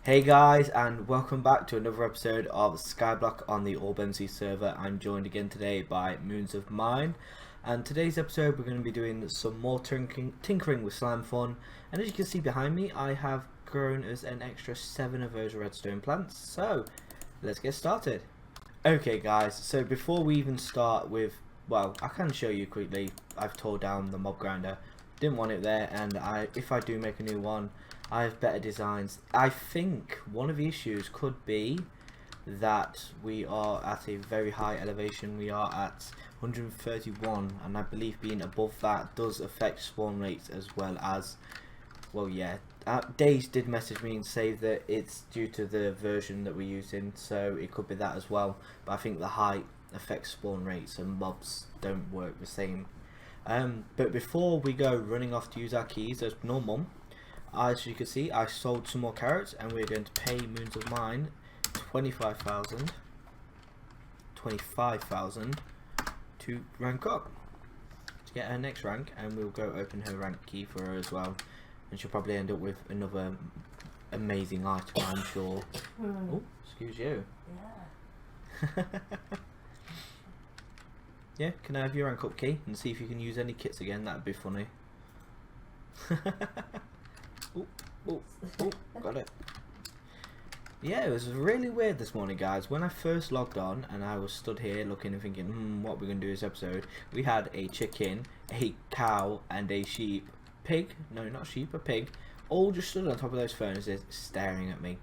Hey guys, and welcome back to another episode of SKYBLOCK on the orbmc server. I'm joined again today by moonsofmine, and today's episode we're going to be doing some more tinkering with slime fun. And as you can see behind me, I have grown us an extra 7 of those redstone plants, so let's get started. Okay guys, so before we even start with, well, I can show you quickly. I've tore down the mob grinder, didn't want it there, and if I do make a new one, I have better designs. I think one of the issues could be that we are at a very high elevation. We are at 131, and I believe being above that does affect spawn rates as well as, well, yeah. Days did message me and say that it's due to the version that we're using, so it could be that as well. But I think the height affects spawn rates and mobs don't work the same. But before we go running off to use our keys as normal, as you can see, I sold some more carrots, and we're going to pay moonsofmine 25,000 to rank up to get her next rank, and we'll go open her rank key for her as well, and she'll probably end up with another amazing item, I'm sure. Oh, excuse you. Yeah. Yeah, can I have your rank up key and see if you can use any kits again? That'd be funny. Oh, got it. Yeah, it was really weird this morning, guys. When I first logged on and I was stood here looking and thinking, what we're going to do this episode, we had a chicken, a cow, and a sheep. Pig? No, not sheep, a pig. All just stood on top of those furnaces staring at me.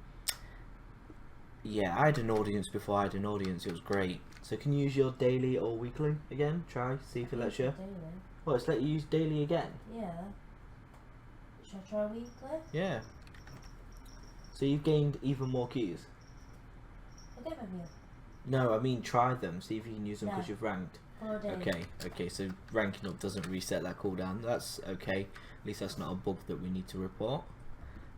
Yeah, I had an audience before I had an audience. It was great. So can you use your daily or weekly again? Try, see if it lets you. Daily. Well, it's let you use daily again? Yeah. Should I try weekly? Yeah. So you've gained even more keys? I don't have you. No, I mean try them, see if you can use them because you've ranked. Daily. Okay, so ranking up doesn't reset that cooldown. That's okay. At least that's not a bug that we need to report.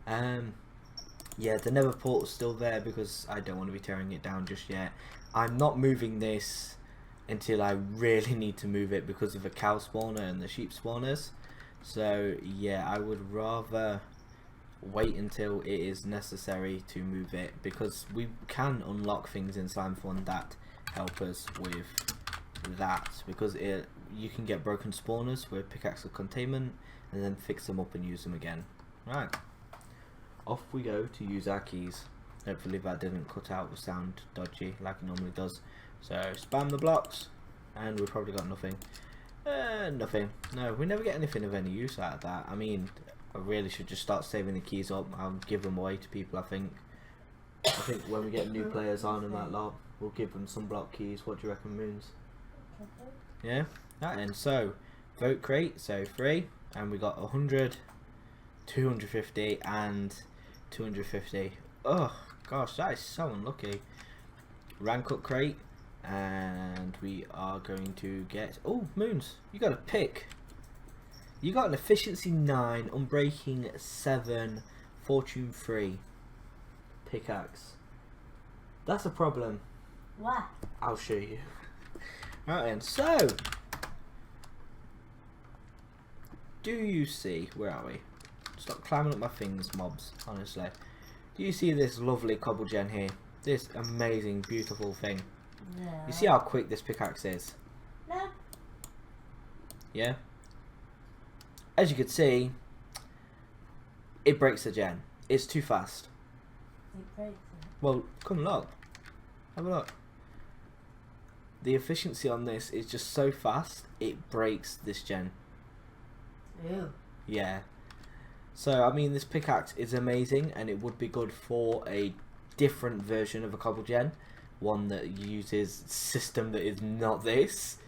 Yeah, the nether portal's still there because I don't want to be tearing it down just yet. I'm not moving this until I really need to move it because of the cow spawner and the sheep spawners. So yeah, I would rather wait until it is necessary to move it, because we can unlock things in Slime Fun that help us with that, because you can get broken spawners with pickaxe of containment and then fix them up and use them again. Right, off we go to use our keys. Hopefully that didn't cut out the sound dodgy like it normally does. So spam the blocks, and we've probably got nothing. Nothing. No, we never get anything of any use out of that. I mean, I really should just start saving the keys up. I'll give them away to people, I think. I think when we get new players on and that lot, we'll give them some block keys. What do you reckon, Moons? Yeah? That ends. So, vote crate, so 3. And we got 100, 250 and 250. Oh, gosh, that is so unlucky. Rank up crate. And we are going to get, oh, Moons, you got a pick. You got an efficiency 9, unbreaking 7, fortune 3 pickaxe. That's a problem. What? I'll show you. Right then, so do you see, where are we? Stop climbing up my things, mobs, honestly. Do you see this lovely cobble gen here? This amazing, beautiful thing. No. You see how quick this pickaxe is? No. Yeah? As you can see, it breaks the gen. It's too fast. It breaks it. Well, come look. Have a look. The efficiency on this is just so fast, it breaks this gen. Ew. Yeah. So, I mean, this pickaxe is amazing, and it would be good for a different version of a cobble gen. One that uses system that is not this,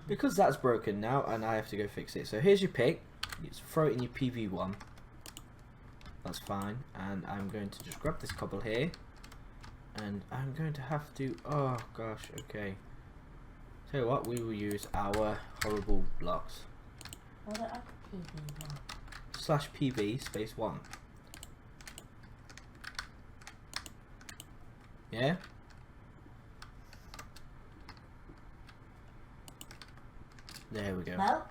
because that's broken now and I have to go fix it. So here's your pick, you just throw it in your PV1, that's fine, and I'm going to just grab this cobble here, and I'm going to have to, oh gosh, okay, tell you what, we will use our horrible blocks. What are PV1? /PV space 1. Yeah? There we go. No?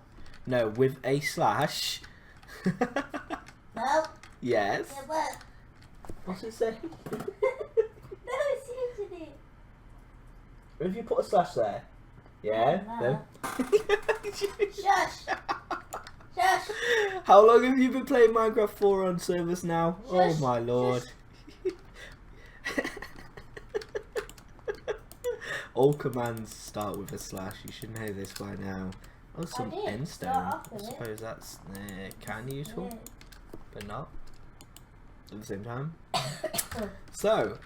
No, with a slash. No? Yes. Yeah, what? What's it say? No, it's using it. If you put a slash there. Yeah, then. Shush! Shush! How long have you been playing Minecraft for on servers now? Oh Shush, my lord. All commands start with a slash. You should know this by now. Oh, some did end start stone. off I with it. suppose that's kind of useful, Yeah. but not at the same time. So,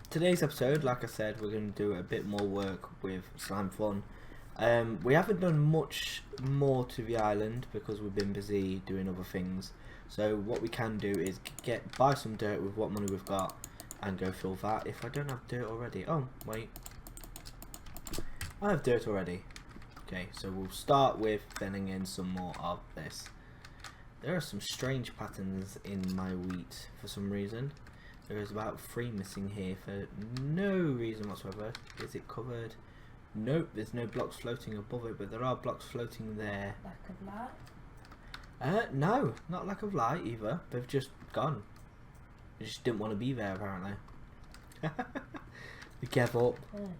today's episode, like I said, we're going to do a bit more work with Slime Fun. We haven't done much more to the island because we've been busy doing other things. So what we can do is buy some dirt with what money we've got and go fill that. If I don't have dirt already, oh wait, I have dirt already. Okay, so we'll start with filling in some more of this. There are some strange patterns in my wheat for some reason. There is about 3 missing here for no reason whatsoever. Is it covered? Nope, there's no blocks floating above it, but there are blocks floating there. Lack of light? No, not lack of light either. They've just gone. They just didn't want to be there apparently. They gave up. Oh dear.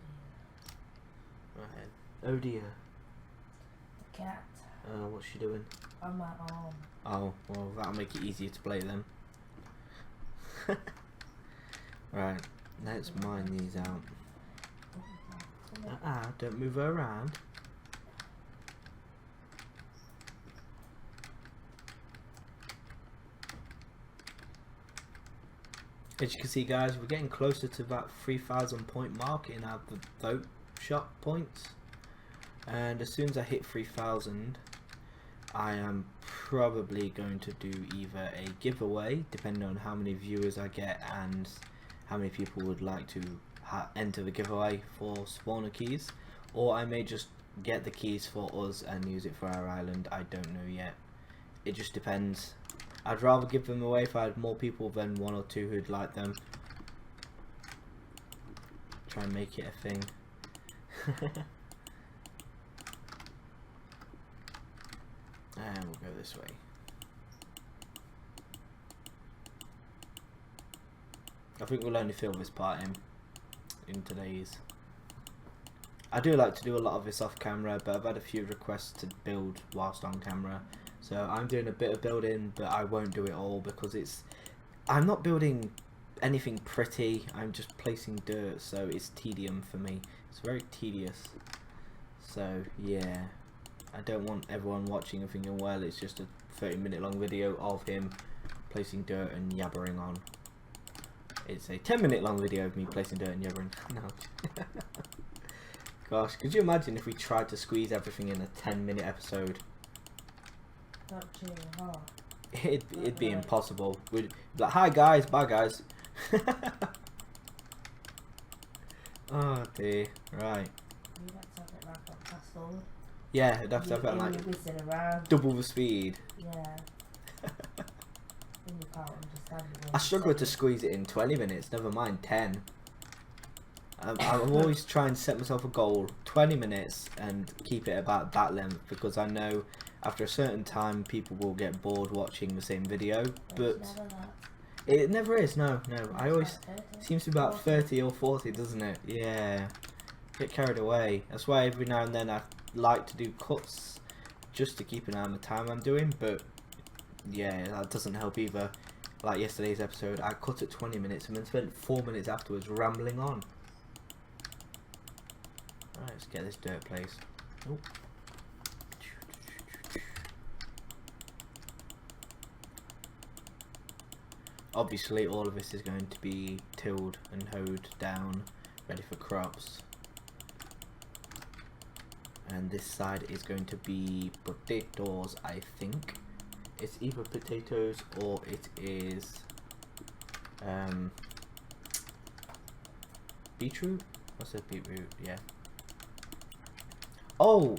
Right. Oh dear. The cat. What's she doing? On my arm. Oh, well that'll make it easier to play then. Right, let's mine these out. Don't move her around. As you can see guys, we're getting closer to that 3,000 point mark in our vote shot points, and as soon as I hit 3,000 I am probably going to do either a giveaway depending on how many viewers I get and how many people would like to enter the giveaway for spawner keys, or I may just get the keys for us and use it for our island. I don't know yet. It just depends. I'd rather give them away if I had more people than 1 or 2 who'd like them. Try and make it a thing. And we'll go this way. I think we'll only fill this part in today's. I do like to do a lot of this off camera, but I've had a few requests to build whilst on camera, so I'm doing a bit of building, but I won't do it all because I'm not building anything pretty. I'm just placing dirt, so it's tedium for me. It's very tedious. So yeah, I don't want everyone watching and thinking, well, it's just a 30-minute long video of him placing dirt and yabbering on. It's a 10-minute long video of me placing dirt and yabbering. No. Gosh, could you imagine if we tried to squeeze everything in a 10-minute episode? Not too hard. It'd be impossible. We'd be like, hi guys, bye guys. Oh dear, right. You'd have to have it like on fast forward. Yeah, it'd have to have that like whizzing around. double the speed. Yeah. Then you can't understand it. I struggle to squeeze it in 20 minutes, never mind 10. I'm always trying to set myself a goal, 20 minutes, and keep it about that length, because I know after a certain time people will get bored watching the same video, but it never is, no. I always, seems to be about 30 or 40, doesn't it? Yeah, get carried away. That's why every now and then I like to do cuts, just to keep an eye on the time I'm doing, but yeah, that doesn't help either. Like yesterday's episode, I cut at 20 minutes and then spent 4 minutes afterwards rambling on. Alright, let's get this dirt place. Oh. Obviously all of this is going to be tilled and hoed down, ready for crops. And this side is going to be potatoes, I think. It's either potatoes or it is beetroot? I said beetroot, yeah. Oh,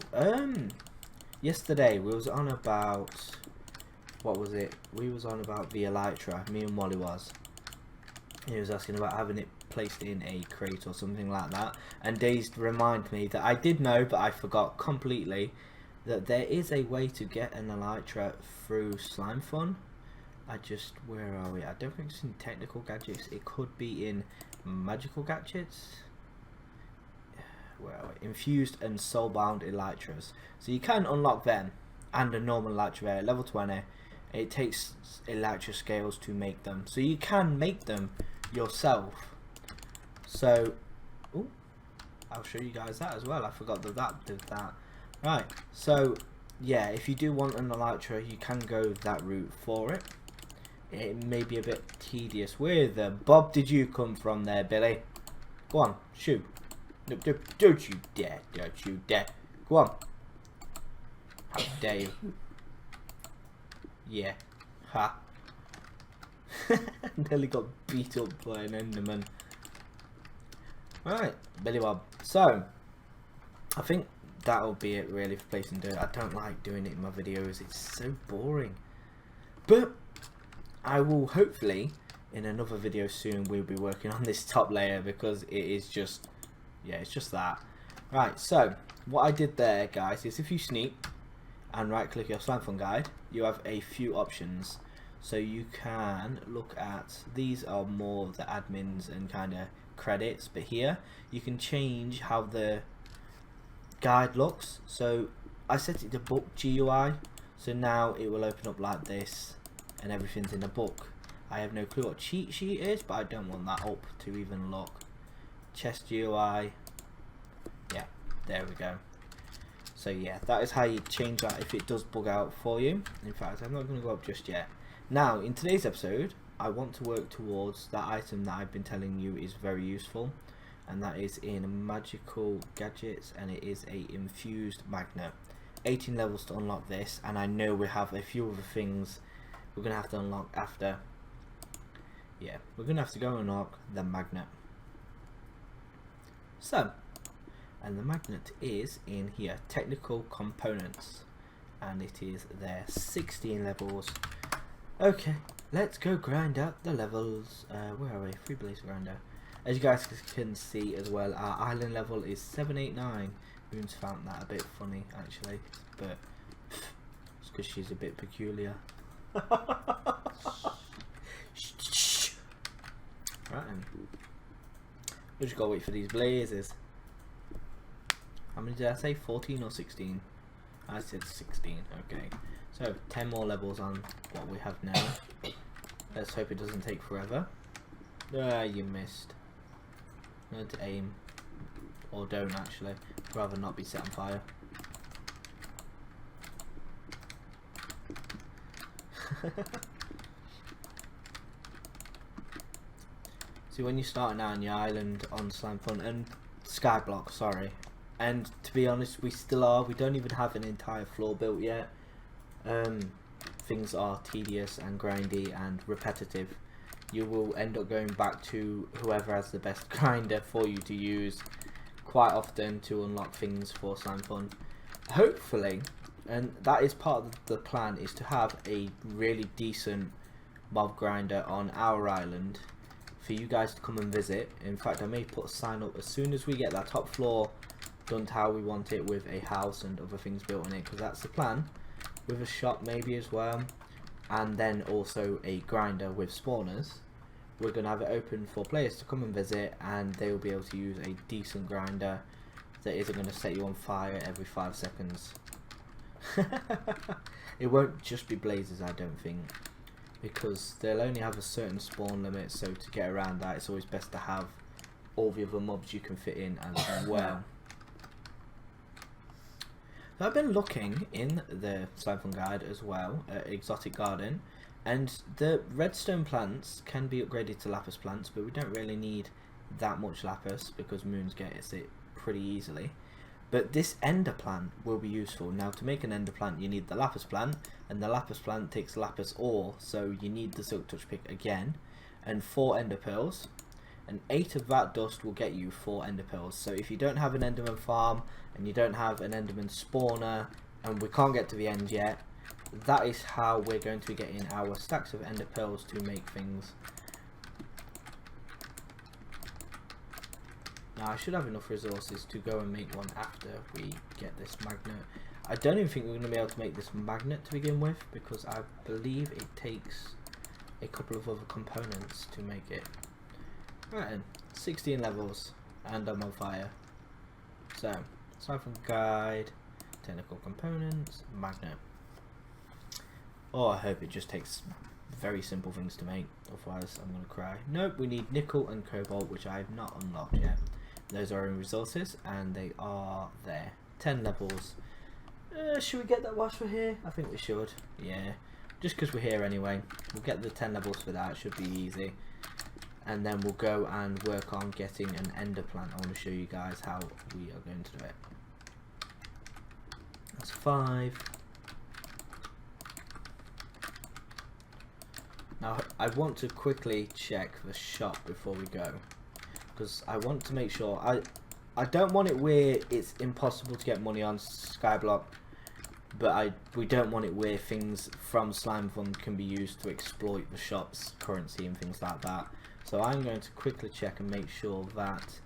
yesterday we was on about, what was it? We was on about the elytra, me and Wally was. He was asking about having it placed in a crate or something like that, and Dazed reminded me that I did know, but I forgot completely, that there is a way to get an elytra through Slime Fun. where are we? I don't think it's in technical gadgets. It could be in magical gadgets. Where are we? Infused and soulbound elytras. So you can unlock them and a normal elytra at level 20. It takes elytra scales to make them. So you can make them yourself. So, ooh, I'll show you guys that as well. I forgot that that did that. Right, so yeah, if you do want an elytra, you can go that route for it. It may be a bit tedious. Where the Bob did you come from there, Billy? Go on, shoot. No, don't you dare, don't you dare. Go on. How dare you. Yeah. Ha. Nearly got beat up by an Enderman. Right, Billy Bob. So, I think that'll be it really for placing dirt. I don't like doing it in my videos. It's so boring. But I will hopefully, in another video soon, we'll be working on this top layer because it is just, yeah, it's just that. Right, so what I did there, guys, is if you sneak and right click your slime fun guide, you have a few options. So you can look at, these are more of the admins and kind of credits, but here you can change how the guide looks. So I set it to book GUI, so now it will open up like this and everything's in a book. I have no clue what cheat sheet is, but I don't want that up to even look. Chest GUI, yeah, there we go. So yeah, that is how you change that if it does bug out for you. In fact, I'm not going to go up just yet. Now, in today's episode, I want to work towards that item that I've been telling you is very useful, and that is in magical gadgets, and it is a infused magnet. 18 levels to unlock this, and I know we have a few other things we're going to have to unlock after. Yeah, we're going to have to go unlock the magnet. So, and the magnet is in here, technical components, and it is there, 16 levels. Okay, let's go grind out the levels. Where are we? Free blaze grinder. As you guys can see as well, our island level is 789. Moon's found that a bit funny actually, but it's because she's a bit peculiar. Right then, we just gotta wait for these blazes. How many did I say? 14 or 16? I said 16. Okay, so 10 more levels on what we have now. Let's hope it doesn't take forever. Ah, you missed. Learn to aim, or don't actually. I'd rather not be set on fire. See, when you're starting out on your island on Slime Fun and SKYBLOCK, sorry, and to be honest, we still are. We don't even have an entire floor built yet. Things are tedious and grindy and repetitive. You will end up going back to whoever has the best grinder for you to use quite often to unlock things for Slime Fun. Hopefully, and that is part of the plan, is to have a really decent mob grinder on our island for you guys to come and visit. In fact, I may put a sign up as soon as we get that top floor done to how we want it, with a house and other things built on it, because that's the plan, with a shop maybe as well, and then also a grinder with spawners. We're going to have it open for players to come and visit, and they will be able to use a decent grinder that isn't going to set you on fire every 5 seconds. It won't just be blazes, I don't think, because they'll only have a certain spawn limit, so to get around that, it's always best to have all the other mobs you can fit in as well. So I've been looking in the Slime Fun guide as well at exotic garden, and the redstone plants can be upgraded to lapis plants, but we don't really need that much lapis because Moons gets it pretty easily. But this ender plant will be useful. Now, to make an ender plant you need the lapis plant, and the lapis plant takes lapis ore, so you need the silk touch pick again, and 4 ender pearls, and 8 of that dust will get you 4 ender pearls. So if you don't have an enderman farm and you don't have an enderman spawner, and we can't get to the end yet, that is how we're going to be getting our stacks of ender pearls to make things. Now, I should have enough resources to go and make one after we get this magnet. I don't even think we're going to be able to make this magnet to begin with, because I believe it takes a couple of other components to make it. Right then, 16 levels, and I'm on fire. So, slime from guide, technical components, magnet. Oh, I hope it just takes very simple things to make, otherwise I'm gonna cry. Nope, we need nickel and cobalt, which I have not unlocked yet. Those are in resources, and they are there. 10 levels. Should we get that whilst we're here? I think we should. Yeah, just because we're here anyway. We'll get the 10 levels for that. It should be easy. And then we'll go and work on getting an ender plant. I want to show you guys how we are going to do it. That's 5. Now I want to quickly check the shop before we go, because I want to make sure I don't want it where it's impossible to get money on SKYBLOCK, but we don't want it where things from Slime Fund can be used to exploit the shop's currency and things like that. So I'm going to quickly check and make sure that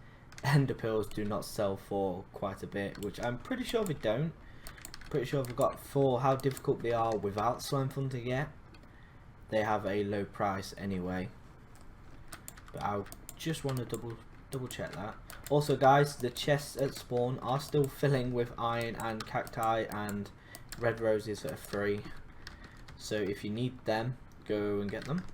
ender pearls do not sell for quite a bit, which I'm pretty sure they don't. Pretty sure I've got, for how difficult they are without Slime Fund to get, they have a low price anyway. But I just want to double check that. Also guys, the chests at spawn are still filling with iron and cacti and red roses that are free. So if you need them, go and get them.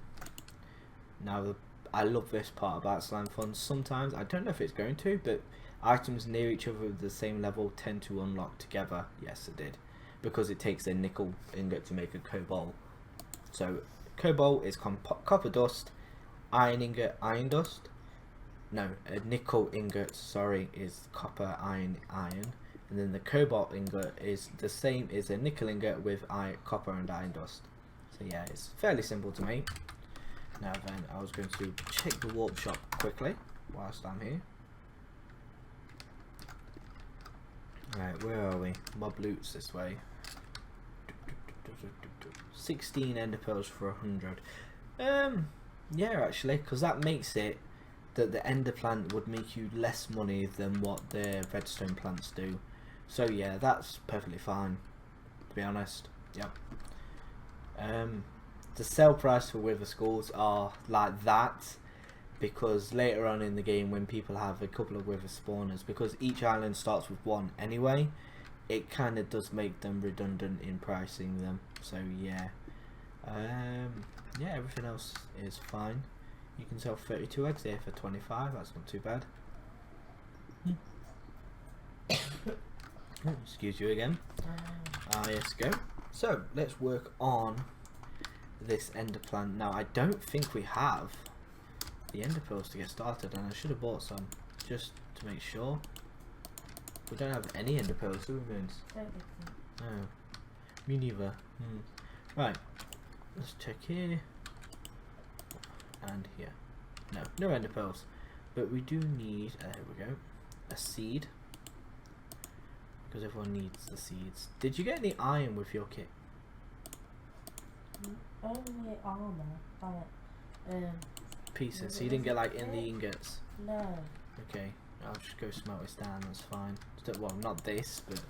Now I love this part about Slime Fund. Sometimes, I don't know if it's going to, but items near each other with the same level tend to unlock together. Yes, it did. Because it takes a nickel ingot to make a cobalt. So cobalt is copper dust, iron ingot, iron dust. No, a nickel ingot, sorry, is copper, iron, iron. And then the cobalt ingot is the same as a nickel ingot with copper and iron dust. So yeah, it's fairly simple to make. Now then, I was going to check the warp shop quickly whilst I'm here. Right, where are we? Mob loots this way. 16 ender pearls for 100. Yeah, actually, because that makes it that the ender plant would make you less money than what the redstone plants do. So yeah, that's perfectly fine, to be honest. Yep. The sell price for wither skulls are like that because later on in the game, when people have a couple of wither spawners, because each island starts with one anyway, it kind of does make them redundant in pricing them. So yeah, yeah, everything else is fine. You can sell 32 eggs here for 25. That's not too bad. Oh, excuse you again. Yes, go. So let's work on this ender plant. Now I don't think we have the ender pearls to get started, and I should have bought some just to make sure. We don't have any ender pearls, do we, Moons? No, me neither. Right, let's check here and here. No ender pearls, but we do need, here we go, a seed, because everyone needs the seeds. Did you get any iron with your kit? Only armor. Pieces, so you didn't get like in the ingots? No. Okay, I'll just go smelt this down, that's fine. Well, not this, but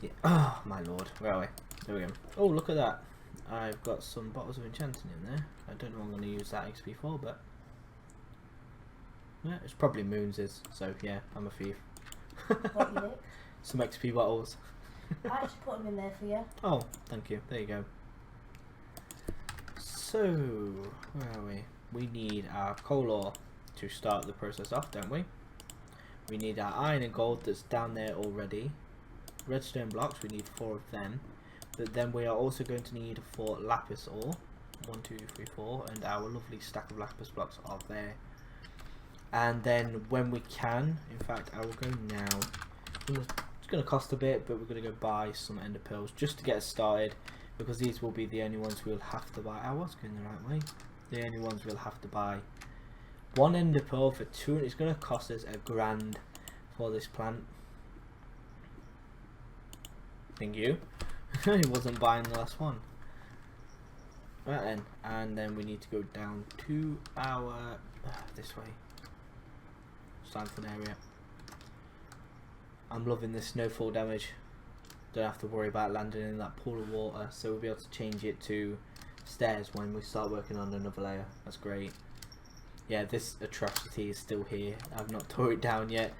yeah. Oh my lord, where are we? There we go. Oh, look at that. I've got some bottles of enchanting in there. I don't know what I'm going to use that XP for, but yeah, it's probably Moons's, so yeah, I'm a thief. What you nicked? Some XP bottles. I actually put them in there for you. Oh, thank you. There you go. So, where are we? We need our coal ore to start the process off, don't we? We need our iron and gold that's down there already. Redstone blocks, we need 4 of them. But then we are also going to need 4 lapis ore. 1, 2, 3, 4, and our lovely stack of lapis blocks are there. And then when we can, in fact, I will go now. It's going to cost a bit, but we're going to go buy some ender pearls just to get us started, because these will be the only ones we'll have to buy. I was going the right way. The only ones we'll have to buy. 1 ender pearl for 2. It's going to cost us $1,000 for this plant. Thank you. He wasn't buying the last one. Right then, and then we need to go down to our this way. Slime Fund area. I'm loving this snowfall damage. Don't have to worry about landing in that pool of water, so we'll be able to change it to stairs when we start working on another layer. That's great. Yeah, this atrocity is still here. I've not tore it down yet.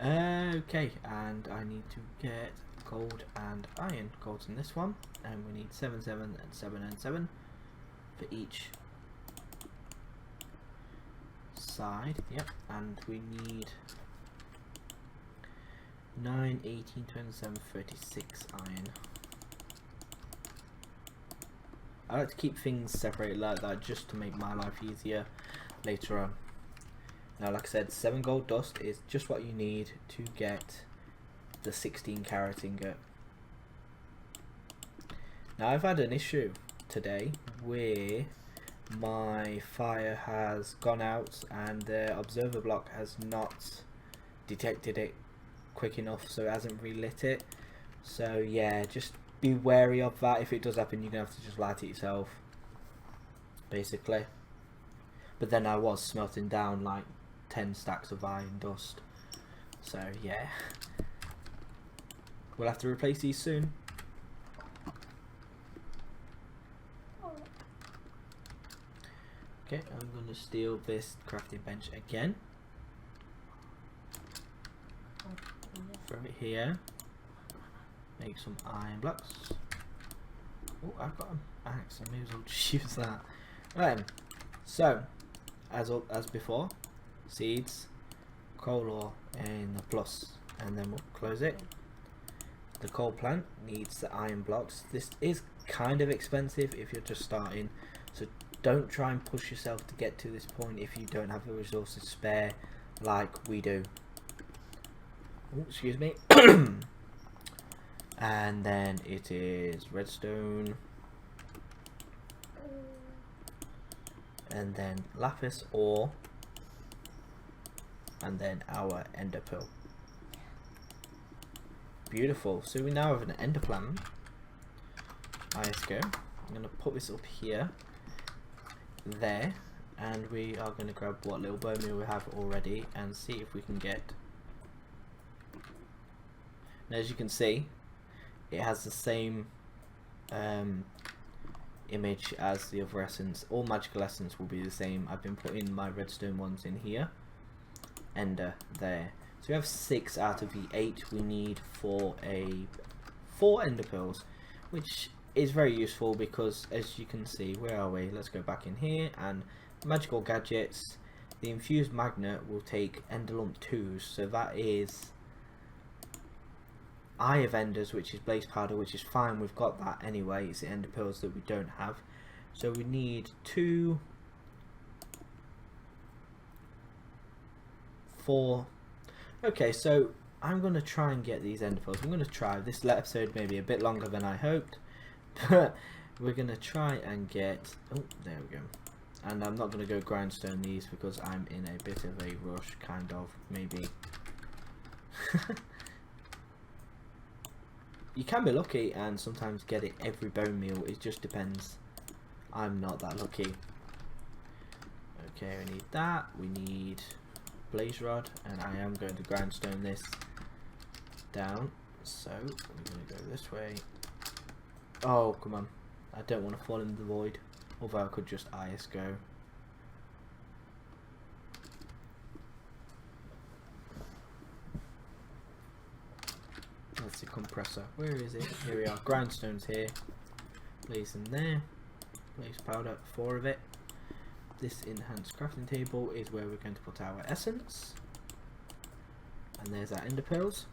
Okay, and I need to get gold and iron. Gold's in this one, and we need 7, 7, and 7 and 7 for each side. Yep, and we need 9, 18, 27, 36 iron. I like to keep things separated like that just to make my life easier later on. Now, like I said, 7 gold dust is just what you need to get the 16 carat ingot. Now, I've had an issue today where my fire has gone out and the observer block has not detected it quick enough, so it hasn't relit it. So yeah, just be wary of that. If it does happen, you're gonna have to just light it yourself, basically. But then I was smelting down like 10 stacks of iron dust, so yeah, we'll have to replace these soon. Okay, I'm going to steal this crafting bench again. Throw it here. Make some iron blocks. Oh, I've got an axe. I may as well just use that. Right. So, as before, seeds, coal ore, and the plus, and then we'll close it. The coal plant needs the iron blocks. This is kind of expensive if you're just starting, so don't try and push yourself to get to this point if you don't have the resources spare like we do. Oh, excuse me. And then it is redstone, and then lapis ore, and then our ender pearl. Beautiful. So we now have an ender plan. Let's go. I'm going to put this up here, there, and we are going to grab what little bone meal we have already and see if we can get. Now, as you can see, it has the same image as the other essence. All magical essence will be the same. I've been putting my redstone ones in here. Ender there. So we have 6 out of the 8 we need for 4 ender pearls, which is very useful because, as you can see, where are we? Let's go back in here, and magical gadgets. The infused magnet will take ender lump 2s, so that is Eye of Enders, which is blaze powder, which is fine. We've got that anyway. It's the ender pearls that we don't have, so we need 2, 4. Okay, so I'm going to try and get these ender pearls. I'm going to try. This episode may be a bit longer than I hoped, but we're going to try and get. Oh, there we go. And I'm not going to go grindstone these because I'm in a bit of a rush, kind of, maybe. You can be lucky and sometimes get it every bone meal. It just depends. I'm not that lucky. Okay, we need that. We need blaze rod, and I am going to grindstone this down. So we're going to go this way. Oh, come on. I don't want to fall in the void. Although I could just IS go. That's the compressor. Where is it? Here we are. Grindstones here. Blaze in there. Blaze powder, 4 of it. This enhanced crafting table is where we're going to put our essence. And there's our ender pearls.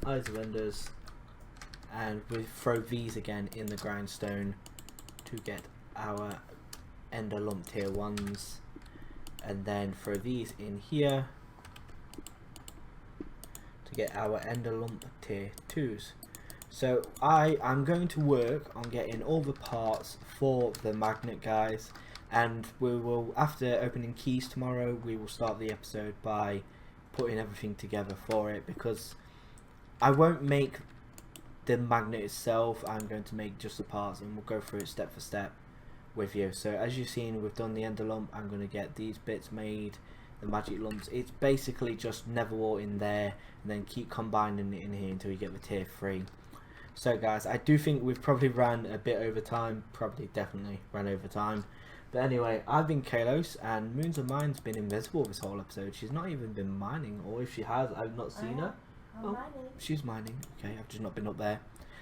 Eyes of Enders. And we throw these again in the grindstone to get our ender lump tier 1s. And then throw these in here to get our ender lump tier 2s. So I'm going to work on getting all the parts for the magnet, guys, and we will, after opening keys tomorrow, we will start the episode by putting everything together for it, because I won't make the magnet itself. I'm going to make just the parts, and we'll go through it step for step with you. So as you've seen, we've done the ender lump. I'm going to get these bits made, the magic lumps. It's basically just nether wart in there, and then keep combining it in here until you get the tier 3. So guys, I do think we've probably ran a bit over time. Probably, definitely ran over time. But anyway, I've been TheKalose, and Moons of Mine's been invisible this whole episode. She's not even been mining, or if she has, I've not seen her. I'm Oh, mining. she's mining. Okay, I've just not been up there.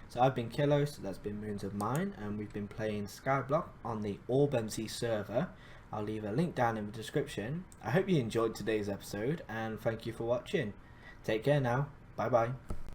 So I've been TheKalose, that's been Moons of Mine, and we've been playing SKYBLOCK on the orbmc server. I'll leave a link down in the description. I hope you enjoyed today's episode, and thank you for watching. Take care now. Bye bye.